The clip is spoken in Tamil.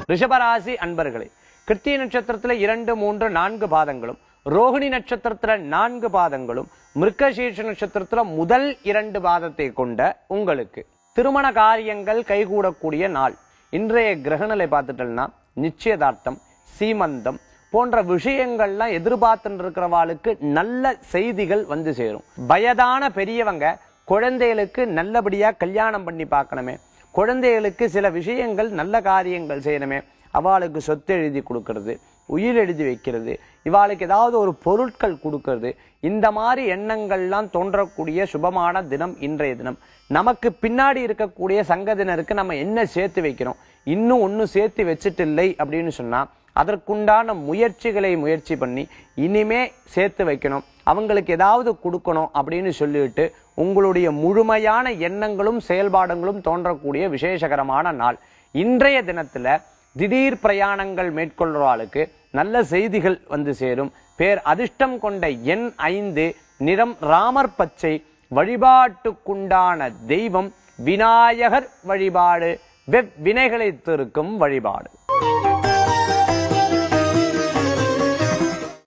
ரிஷபராசி அன்பர்களே, கிருத்திகை நட்சத்திரத்துல 2, 3, 4 பாதங்களும், ரோகிணி நட்சத்திரத்துல 4 பாதங்களும், மிருகசீர்ஷ நட்சத்திரத்துல முதல் 2 பாதத்தை கொண்ட உங்களுக்கு திருமண காரியங்கள் கைகூடக்கூடிய நாள். இன்றைய கிரகநிலை பார்த்துட்டோம்னா நிச்சயதார்த்தம், சீமந்தம் போன்ற விஷயங்கள்லாம் எதிர்பார்த்துட்டு இருக்கிறவாளுக்கு நல்ல செய்திகள் வந்து சேரும். வயதான பெரியவங்க குழந்தைகளுக்கு நல்லபடியா கல்யாணம் பண்ணி பார்க்கணுமே, குழந்தைகளுக்கு சில விஷயங்கள் நல்ல காரியங்கள் செய்யணுமே, அவளுக்கு சொத்து எழுதி கொடுக்கறது, உயிர் எழுதி வைக்கிறது, இவாளுக்கு ஏதாவது ஒரு பொருட்கள் கொடுக்கறது, இந்த மாதிரி எண்ணங்கள்லாம் தோன்றக்கூடிய சுபமான தினம் இன்றைய தினம். நமக்கு பின்னாடி இருக்கக்கூடிய சங்கதினருக்கு நம்ம என்ன சேர்த்து வைக்கிறோம், இன்னும் ஒன்னும் சேர்த்து வச்சுட்டு இல்லை அப்படின்னு சொன்னா அதற்குண்டான முயற்சி பண்ணி இனிமே சேர்த்து வைக்கணும், அவங்களுக்கு ஏதாவது கொடுக்கணும் அப்படின்னு சொல்லிட்டு உங்களுடைய முழுமையான எண்ணங்களும் செயல்பாடுகளும் தோன்றக்கூடிய விசேஷகரமான நாள். இன்றைய தினத்துல திடீர் பிரயாணங்கள் மேற்கொள்றாளுக்கு நல்ல செய்திகள் வந்து சேரும். பேர் அதிர்ஷ்டம் கொண்ட எண் 5, நிறம் ராமர் பச்சை. வழிபாட்டுக்குண்டான தெய்வம் விநாயகர் வழிபாடு. வெவ்வினைகளை தீர்க்கும் வழிபாடு.